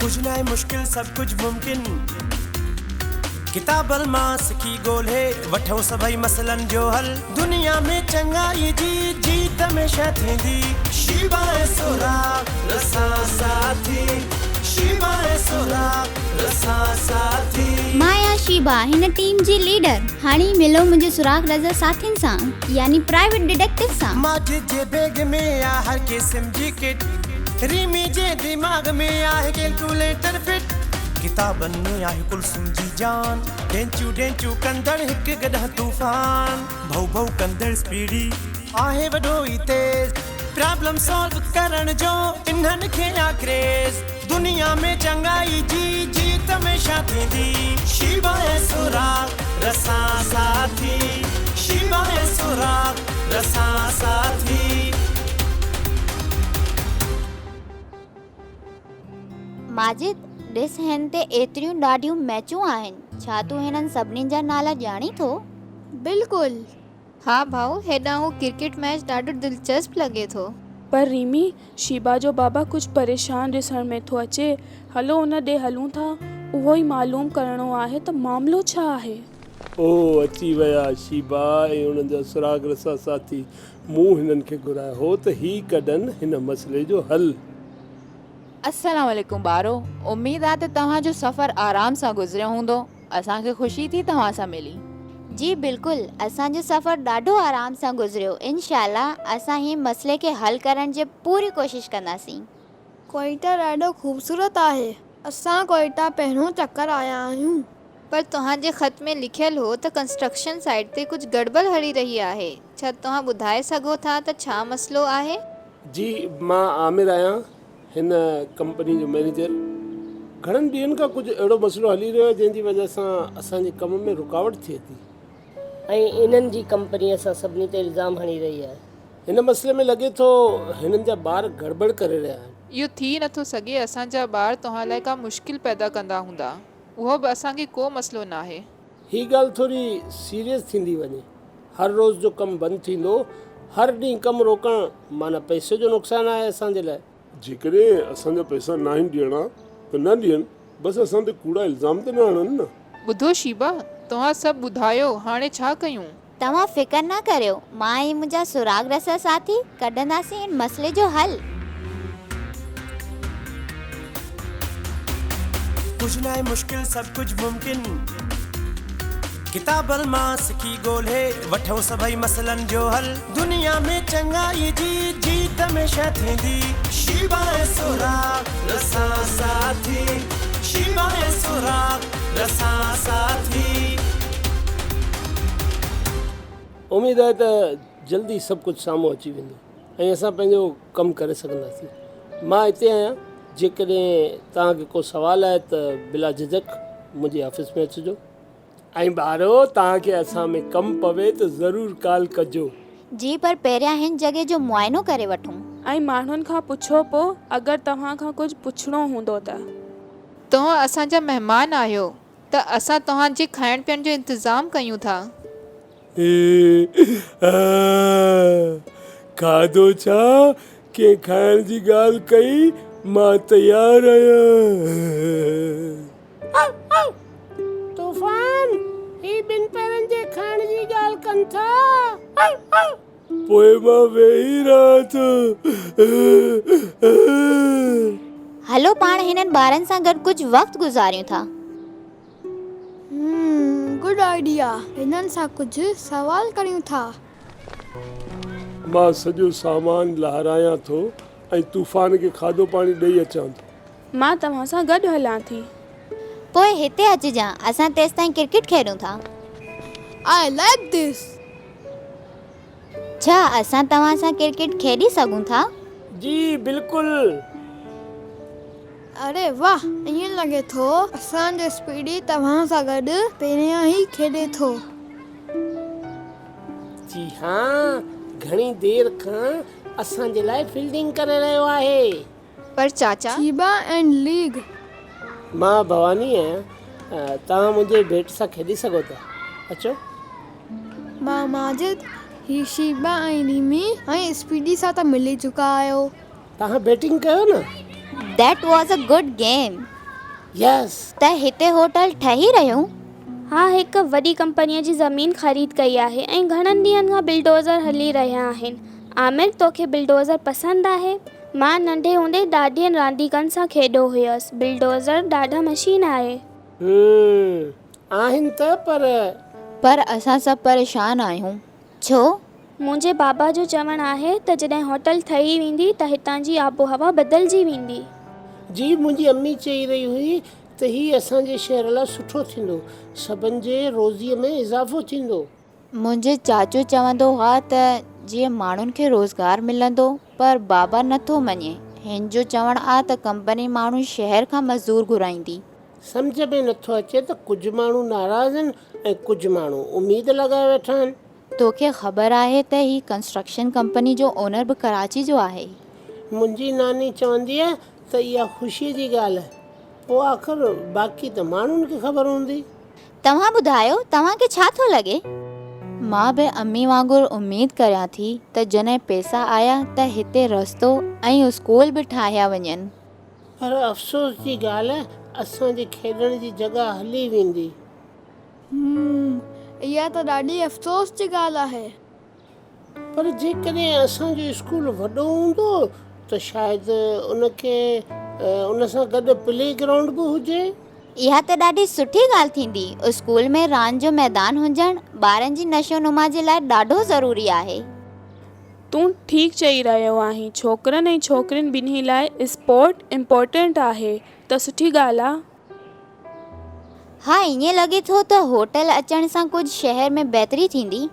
कुछ ना है मुश्किल सब कुछ मुमकिन किताब अलमास की गोल है वठो सभई मसलन जो हल दुनिया में चंगाई जीत हमेशा थींदी शिवाय सोरा रसा साथी शिवाय सोरा रसा साथी माया शीबा हिन टीम जी लीडर हाणी मिलो मुझे सुराग रज़ा साथिन सां यानी प्राइवेट डिटेक्टिव सां माजिद जे बैग में आ हर क़िस्म जी किट रीमी जे दिमाग में आहे कैलकुलेटर फिट किताबन में आहे कुलसुम जी जान डेंचू कंदड़ हिक गॾह तूफान भौ कंदड़ स्पीडी आहे वॾो ई तेज प्रॉब्लम सॉल्व करण जो इन्हनि खे आ क्रेज दुनिया में चंगाई जीत हमेशा थींदी शिवाय सुराग रसा साथी शिवाय सुराग रसा साथी माजिद ॾिस हिन ते एतिरियूं ॾाढियूं मैचूं आहिनि छा तूं हिननि सभिनी जा नाला ॼाणी थो बिल्कुल हाँ भाऊ हेॾां हू क्रिकेट मैच ॾाढो दिलचस्प लॻे थो पर रीमी शीबा जो बाबा कुछ परेशान ॾिसण में थो अचे हलो उन ॾे हलूं था उहो ई मालूम करणो आहे त मामलो छा आहे ओ अची विया शीबा ऐं उन्हनि जा सुराग रसा साथी मूं हिननि खे घुरायो हो त ही कढनि हिन मसइले जो हल अस्सलाम वालेकुम ॿारो उम्मीद आहे त तव्हांजो सफ़र आराम सां गुज़रियो हूंदो असांखे ख़ुशी थी तव्हां सां मिली जी बिल्कुलु असांजो सफ़र ॾाढो आराम सां गुज़रियो इंशाअल्लाह असां ही मसइले खे हल करण जी पूरी कोशिश कंदासीं कोयटा ॾाढो ख़ूबसूरत आहे असां कोयटा पहिरियों चक्कर आया आहियूं पर तव्हांजे ख़त में लिखियलु हो त कंस्ट्रक्शन साइट ते कुझु गड़बड़ हली रही आहे छा तव्हां ॿुधाए सघो था त छा मसइलो आहे जी मां आमिर आहियां हिन कंपनी जो मैनेजर घणनि ॾींहंनि खां कुझु अहिड़ो मसइलो हली रहियो आहे जंहिंजी वजह सां असांजे कम में रुकावट थिए थी ऐं इन्हनि जी कंपनी असां सभिनी ते इल्ज़ाम हणी रही आहे हिन मसइले में लॻे थो हिननि जा ॿार गड़बड़ करे रहिया आहिनि इहो थी नथो सघे असांजा ॿार तव्हां लाइ का मुश्किल पैदा कंदा हूंदा उहो बि असांखे को मसइलो न आहे हीअ ॻाल्हि थोरी सीरियस थींदी वञे हर रोज़ जो कमु बंदि थींदो हर ॾींहुं कमु रोकणु माना पैसे जो नुक़सानु आहे असांजे लाइ जेकॾहिं असांजा पैसा न आहिनि ॾियणा त न ॾियनि बसि असां ते कूड़ा इल्ज़ाम त न आणनि न ॿुधो शीबा तव्हां सभु ॿुधायो हाणे छा कयूं तव्हां फ़िकर न करियो मां ऐं मुंहिंजा सुराग रसा साथी कढंदासीं हिन मसइले जो हल कुछ ना है मुश्किल सब कुछ मुमकिन किताब अलमास की गोल है वठो सभई मसलन जो हल दुनिया में चंगाई जीत हमेशा थींदी शिवाय सुराग रसा साथी शिवाय सुराग रसा साथी उमेद आहे त जल्दी सभु कुझु साम्हूं अची वेंदो ऐं असां पंहिंजो कमु करे सघंदासीं मां हिते आहियां जेकॾहिं तव्हांखे को सुवालु आहे त बिला झिझक मुंहिंजे ऑफिस में अचिजो ऐं ॿारो तव्हांखे असां में कमु पवे त ज़रूरु कॉल कजो जी पर पहिरियां हिन जॻह जो मुआइनो करे वठूं ऐं माण्हुनि खां पुछो पोइ अगरि तव्हां खां कुझु पुछणो हूंदो त तव्हां असांजा महिमान आहियो त असां तव्हांजे खाइण पीअण जो इंतज़ाम कयूं था खाधो छा कंहिं खाइण जी ॻाल्हि कई मां तयारु आहियां तूफान ही ॿिनि पैरनि जे खाइण जी ॻाल्हि कनि था पोइ मां वेही रहां थो हलो पाण हिननि ॿारनि सां गॾु कुझु वक़्तु गुज़ारियूं था गुड आइडिया हिननि सां कुझु सवाल करियूं था मां सॼो सामान लहरायां थो ऐं तूफ़ान खे खाधो पाणी ॾेई अचां थो मां तव्हां सां गॾु हलां थी पोइ हिते अचिजां असां तेसि ताईं क्रिकेट खेॾूं था आई लाइक दिस छा असां तव्हां सां क्रिकेट खेॾी सघूं था जी बिल्कुलु अरे वाह ईअं लॻे थो असांजो स्पीडी तव्हां सां गॾु पहिरियां ई खेॾे थो जी हाँ घणी देर खां असांजे लाइ फील्डिंग करे रहियो आहे पर चाचा शीबा एंड लीग मां भवानी आहियां तव्हां मुंहिंजे भेट सां खेॾी सघो था अचो मां माजिद ही शीबा ऐं रीमी ऐं स्पीडी सां त मिली चुका आहियो तव्हां बैटिंग कयो न That was a good game. यस। त हिते होटल ठही रहियो? हा, हिकु वॾी कंपनीअ जी ज़मीन ख़रीद कई आहे ऐं घणनि ॾींहंनि खां बिल्डोज़र हली रहिया आहिनि। आमिर, तोखे बिल्डोज़र पसंदि आहे? मां नंढे हूंदे ॾाढियुनि रांदीगनि सां खेॾो हुयसि। बिल्डोज़र ॾाढा मशीन आहे। आहिनि त पर असां सभु परेशान आहियूं। छो? मुंहिंजे बाबा जो चवणु आहे त जॾहिं होटल ठही वेंदी त हितां जी आबो हवा बदिलजी वेंदी। जी, मुंहिंजी अम्मी चई रही हुई त हीउ असांजे शहर लाइ सुठो थींदो, सभिनि जे रोज़ीअ में इज़ाफ़ो थींदो। मुंहिंजे चाचू चवंदो हुआ त जीअं माण्हुनि खे रोज़गार मिलंदो, पर बाबा नथो मञे। हिन जो चवणु आहे त कंपनी माण्हू शहर खां मज़दूर घुराईंदी। सम्झ में नथो अचे त कुझु माण्हू नाराज़ आहिनि ऐं कुझु माण्हू उमेद लॻाए वेठा आहिनि। तोखे ख़बर आहे त ही कंस्ट्रक्शन कंपनी जो ओनर बि कराची जो आहे। मुंहिंजी नानी चवंदी आहे त इहा ख़ुशीअ जी ॻाल्हि आहे। पोइ आख़िर बाक़ी त माण्हुनि खे ख़बर हूंदी। तव्हां ॿुधायो, तव्हांखे छा थो लॻे? मां बि अम्मी वांगुरु उमेद करियां थी त जॾहिं पैसा आया त हिते रस्तो ऐं स्कूल बि ठाहिया वञनि। पर अफ़सोस जी ॻाल्हि आहे, असांजे खेॾण जी जॻह हली वेंदी। इहा त ॾाढी अफ़सोस जी ॻाल्हि आहे। पर जेकॾहिं असांजो स्कूल वॾो हूंदो त शायदि उन सां गॾु प्ले ग्राउंड बि हुजे। इहा त ॾाढी सुठी ॻाल्हि थींदी। स्कूल में रांदि जो मैदान हुजणु ॿारनि जी नशो नुमा जे लाइ ॾाढो ज़रूरी आहे। तूं ठीकु चई रहियो आहीं। छोकिरनि ऐं छोकिरियुनि ॿिन्ही लाइ स्पोर्ट इम्पोर्टेंट आहे, त सुठी ॻाल्हि आहे। हा, ईअं लॻे थो त होटल अचण सां कुझु शहर में बहितरी थींदी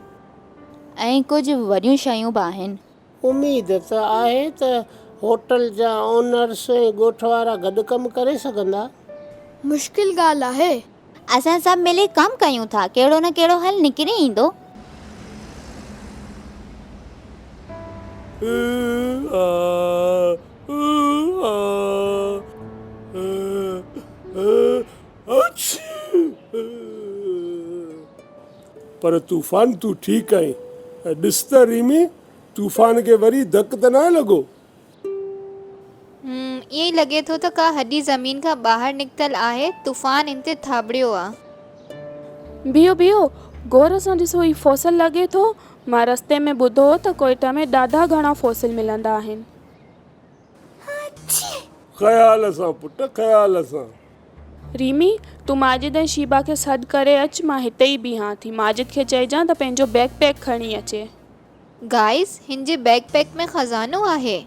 ऐं कुझु वॾियूं शयूं बि आहिनि। उमेद त आहे त होटल जा ओनर्स ऐं ॻोठ वारा गॾु कमु करे सघंदा। मुश्किल ॻाल्हि आहे। असां सभु मिली कमु कयूं था, कहिड़ो न कहिड़ो हल निकिरी ईंदो। पर तूफ़ान, तूं ठीकु आहीं? ॾिस त रीमी, तूफ़ान खे वरी धक त न लॻो? ईअं ई लॻे थो त का हॾी ज़मीन खां ॿाहिरि निकितल आहे। तूफ़ान इन ते थाबड़ियो आहे। बीहो बीहो, गौर सां ॾिसो, ही फॉसिल लॻे थो। मां रस्ते में ॿुधो त कोयटा में ॾाढा घणा फॉसिल मिलंदा आहिनि। ख़्याल सां पुट, ख़्याल सां। रीमी, तूं माजिद ऐं शीबा खे सॾु करे अचु। मां हिते ई बीहां थी। माजिद खे चइजां त पंहिंजो बैग पैक खणी अचे। गाइस, हिन जे बैग पैक में खज़ानो आहे।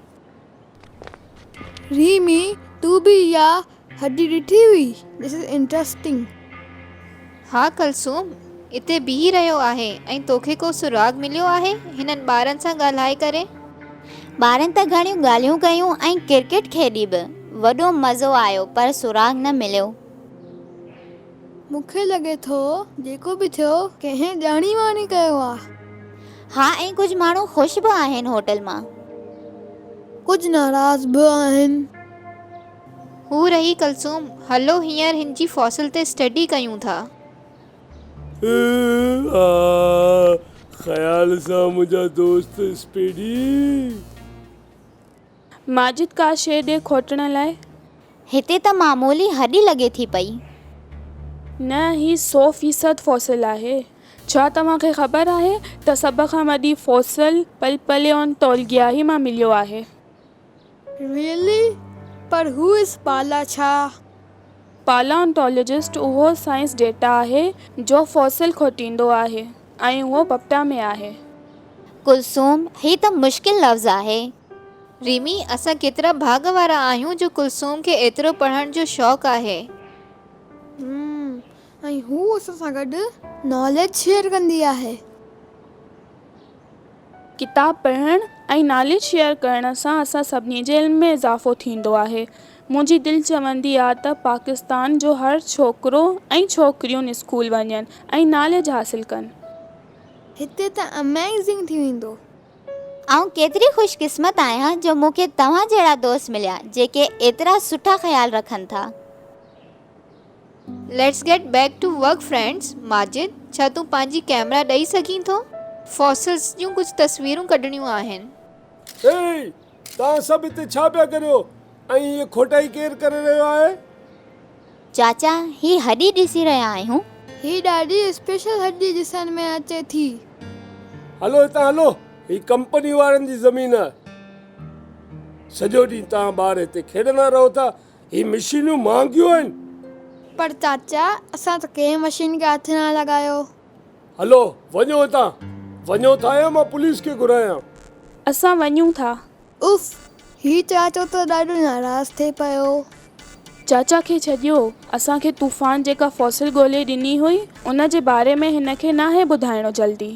रीमी, तू बि इहा हॾी ॾिठी हुई? This is interesting. हा कुलसूम, इते बीही रहियो आहे ऐं तोखे को सुराग मिलियो आहे हिननि ॿारनि सां ॻाल्हाए करे? ॿारनि त घणियूं ॻाल्हियूं कयूं ऐं क्रिकेट खेॾी बि। वॾो मज़ो आयो, पर सुराग न मिलियो। मूंखे लॻे थो जेको बि थियो कंहिं ॼाणी वाणी कयो आहे। हा, ऐं कुझु माण्हू ख़ुशि बि आहिनि होटल मां। कुझु नाराज़ बि आहिनि। हू रही कुलसूम, हलो हींअर हिन जी फॉसिल ते स्टडी कयूं था। ख़्याल सां मुंहिंजा दोस्त स्पीडी। माजिद, का शइ ॾे खोटण लाइ? हिते त मामूली हॾी लॻे थी पई। न, ही 100% फॉसिल आहे। छा तव्हांखे ख़बर आहे त सभ खां वॾी फॉसिल पलेओन्टोलॉजी मां मिलियो आहे? रियली? पर हू इज़ पाला छा? पालाओन्टोलॉजिस्ट उहो साइंस डेटा आहे जो फॉसिल खोटींदो आहे ऐं उहो बप्टा में आहे। कुलसूम, ही त मुश्किल लफ़्ज़ आहे। रीमी, असां केतिरा भाग वारा आहियूं जो कुलसूम खे एतिरो पढ़ण जो शौक़ु आहे। ऐं हू असां सां गॾु नॉलेज शेयर कंदी आहे। किताब पढ़णु ऐं नॉलेज शेयर करण सां असां सभिनी जे इल्म में इज़ाफ़ो थींदो आहे। मुंहिंजी दिलि चवंदी आहे त पाकिस्तान जो हर छोकिरो ऐं छोकिरियूं स्कूल वञनि ऐं नॉलेज हासिलु कनि। हिते त अमेज़िंग थी वेंदो। आउं केतिरी ख़ुशकिस्मत आहियां जो मूंखे तव्हां जहिड़ा दोस्त मिलिया जेके एतिरा सुठा ख़्याल रखनि था। Let's get back to work friends. Majid, छा तूं पंहिंजी कैमरा ॾेई सघीं थो? फॉसिल्स जूं कुझु तस्वीरूं कढणियूं आहिनि। तव्हां सभु हिते छा पिया करियो ऐं इहे खोटाई केरु करे रहियो आहे? चाचा ही हॾी ॾिसी रहिया आहियूं। ही ॾाढी स्पेशल हड्डी ॾिसण में अचे थी। हलो हितां हलो, ही कंपनी वारनि जी ज़मीन आहे। सॼो ॾींहुं तव्हां ॿार हिते खेॾंदा रहो था। ही मशीनियूं महांगियूं आहिनि। पर चाचा असां त कंहिं मशीन खे हथ न लॻायो। हलो वञो हितां, वञो था या मां पुलिस खे घुरायां। असां वञूं था। उफ, ही चाचो त ॾाढो नाराज़ थिए पियो। चाचा खे छॾियो, असांखे तूफ़ान जेका फॉसिल ॻोल्हे ॾिनी हुई उन जे बारे में हिनखे नाहे ॿुधाइणो जल्दी।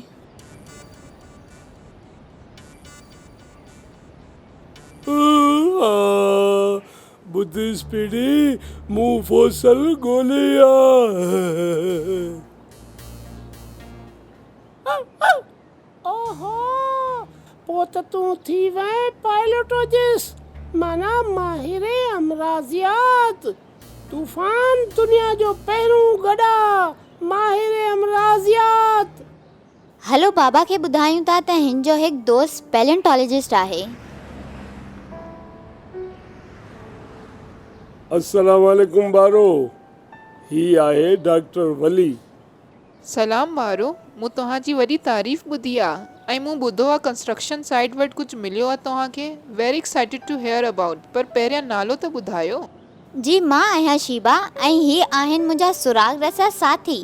बुद्ध स्पीडी मूं फॉसिल ॻोल्हिया। ओहो, पोइ त तूं थी वएं पायलटोलॉजिस्ट, माना माहिर अमराज़ियात। तूफ़ान दुनिया जो पहिरों गॾा माहिर अमराज़ियात। हलो बाबा खे ॿुधायूं था त हिन जो हिकु दोस्त पैलेंटोलॉजिस्ट आहे। अस्सलाम वालेकुम बारो, ही आहे डॉक्टर वली। सलाम ॿारो, मूं तव्हांजी वॾी तारीफ़ ॿुधी आहे ऐं मूं ॿुधो आहे कंस्ट्रक्शन साइट वटि कुझु मिलियो आहे तव्हांखे। Very excited two here about, पर पहिरियां नालो त ॿुधायो। जी मां आहियां शीबा ऐं ही आहिनि मुंहिंजा सुराग रसा साथी।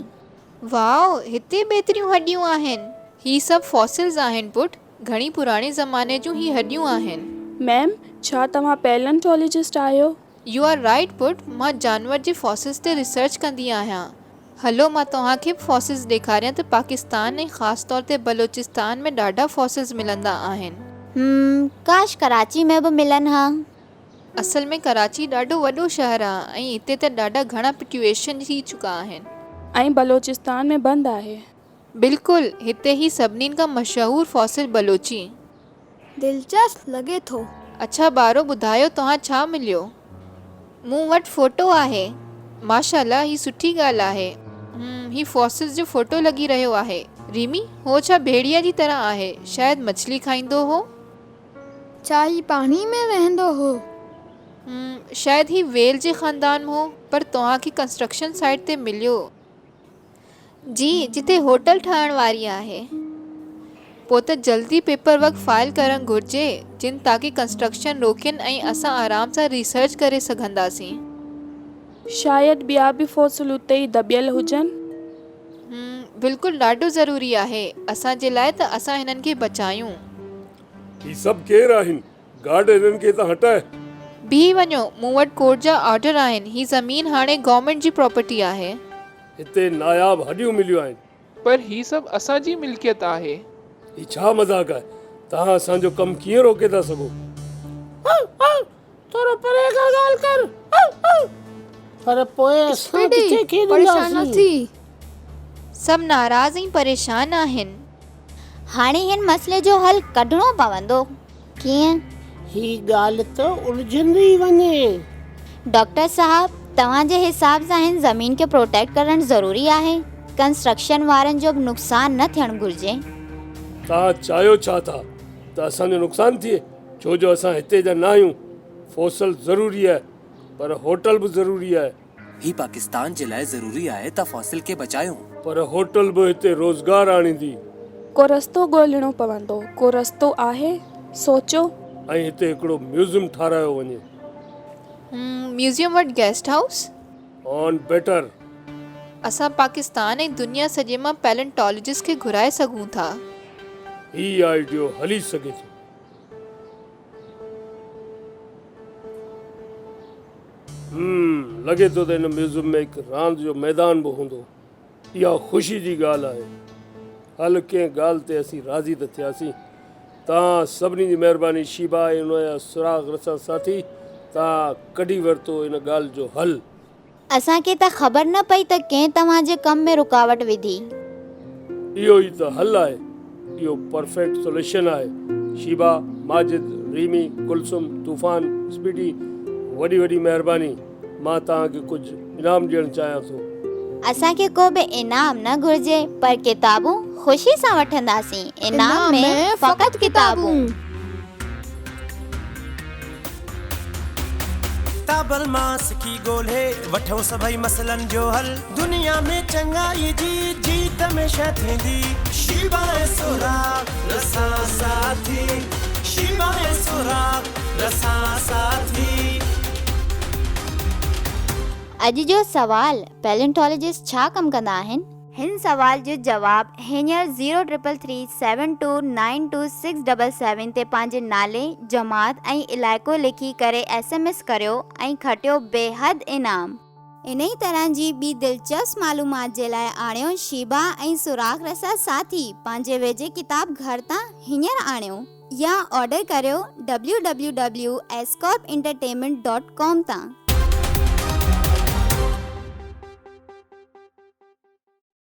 वाओ, हिते बेहतरियूं हड्डियूं आहिनि। ही सभु फॉसिल्स आहिनि पुट, घणी पुराणे ज़माने जूं ही हड्डियूं आहिनि। मैम, छा तव्हां पैलेंटोलॉजिस्ट आहियो? यू आर राइट पुट, मां जानवर जे फॉसिल्स ते रिसर्च कंदी आहियां। हलो मां तव्हांखे फॉसिल्स ॾेखारियां त पाकिस्तान ऐं ख़ासि तौर ते बलोचिस्तान में ॾाढा फॉसिल्स मिलंदा आहिनि। काश कराची में बि मिलनि हा। असल में कराची ॾाढो वॾो शहर आहे ऐं हिते त ॾाढा घणा पिट्यूएशन थी चुका आहिनि। ऐं बलोचिस्तान में बंदि आहे। बिल्कुलु, हिते ही सभिनीनि खां मशहूरु फॉसिल बलोची। दिलचस्प लॻे थो। अच्छा ॿारो, ॿुधायो तव्हां छा मिलियो? मूं वटि फ़ोटो आहे। माशाल्लाह, ही सुठी ॻाल्हि आहे। ही फॉसिल्स जो फ़ोटो लॻी रहियो आहे। रीमी, हो छा भेड़िया जी तरह आहे? शायदि मछली खाईंदो हो। छा ही पाणी में रहंदो हो? शायदि ही वेल जे ख़ानदान हो, पर तव्हांखे कंस्ट्रक्शन साइट ते मिलियो। जी, जिते होटल ठहण वारी आहे। पोइ त जल्दी पेपर वर्क फाइल करणु घुर्जे, जिन ताकी कंस्ट्रक्शन रोकनि ऐं असां आराम सां रिसर्च करे सघंदासीं। शायदि ॿिया बि फॉसिल उते ई दॿियल हुजनि। बिल्कुलु, ॾाढो ज़रूरी आहे असांजे लाइ त असां हिननि खे बचायूं। ही सभु केरु आहिनि? गार्ड हिननि खे त हटाए। बीह वञो, मूं वटि कोर्ट जा ऑर्डर आहिनि। ही ज़मीन हाणे गवर्नमेंट जी प्रॉपर्टी आहे। हिते नायाब हॾियूं मिलियूं आहिनि। पर ही सभु असांजी मिल्कियत आहे। ही छा मज़ाक आहे? तव्हां असांजो कमु कीअं रोके था सघो? थोरो परे खां ॻाल्हि कर। पर पोइ असां किथे खेॾंदासीं? सभु नाराज़ ऐं परेशान आहिनि। हाणे हिन मसइले जो हल कढणो पवंदो। कीअं? ही ॻाल्हि त उलझंदी वञे। डॉक्टर साहब, तव्हांजे हिसाब सां हिन ज़मीन खे प्रोटेक्ट करणु ज़रूरी आहे। कंस्ट्रक्शन वारनि जो बि नुक़सान न थियणु घुरिजे। तव्हां चाहियो छा था त असांजो नुक़सान थिए? छो जो असां हिते जा न आहियूं। फॉसिल ज़रूरी आहे, पर होटल बि ज़रूरी आहे। ही पाकिस्तान जे लाइ ज़रूरी आहे त फॉसिल खे बचायूं, पर होटल बि हिते रोज़गार आणींदी। को रस्तो ॻोल्हणो पवंदो। को रस्तो आहे? सोचो। ऐं हिते हिकिड़ो म्यूज़ियम ठारायो वञे। म्यूज़ियम वटि गेस्ट हाउस? On better. असां पाकिस्तान ऐं दुनिया सॼे मां पैलेंटोलॉजिस्ट खे घुराए सघूं था। ही आइडियो हली सघे थो। लॻे थो त हिन म्यूज़ियम में हिकु रांदि जो मैदान बि हूंदो। इहा ख़ुशी जी ॻाल्हि आहे। हल, कंहिं ॻाल्हि ते असीं राज़ी त थियासीं। तव्हां सभिनी जी महिरबानी। शीबा ऐं हुनजा सुराग रसा साथी, तव्हां कढी वरितो इन ॻाल्हि जो हल। असांखे त ख़बर न पई त कंहिं तव्हांजे कम में रुकावट विधी। इहो ई त हल आहे। इहो परफेक्ट सोल्यूशन आहे। शीबा, माजिद, रीमी, कुलसुम, तूफ़ान, स्पीडी, वॾी वॾी महिरबानी। मां तव्हांखे कुझु इनाम ॾियणु चाहियां थो। असांखे को बि इनाम न घुर्जे, पर किताबूं ख़ुशी सां वठंदासीं। इनाम में फ़क़ति किताबूं। काबल मां सिखी ॻोल्हे वठो सभई मसइलनि जो हल दुनिया में चङाई जी जीत में शइ थींदी शीबा ऐं सुराग रसां साथी शीबा ऐं सुराग रसां साथी। अॼु जो सवाल पैलेंटोलॉजिस्ट छा कमु कंदा आहिनि? हिन सवाल जो जवाब हींअर 0333729267 ते पंहिंजे नाले जमात ऐं इलाइक़ो लिखी करे SMS करियो ऐं खटियो बेहद इनाम। इन ई तरह जी ॿी दिलचस्प मालूमात जे लाइ आणियो शीबा ऐं सुराग रसा साथी पंहिंजे वेझे किताब घर तां हींअर आणियो या ऑर्डर करियो www.escorpentertainment.com तां।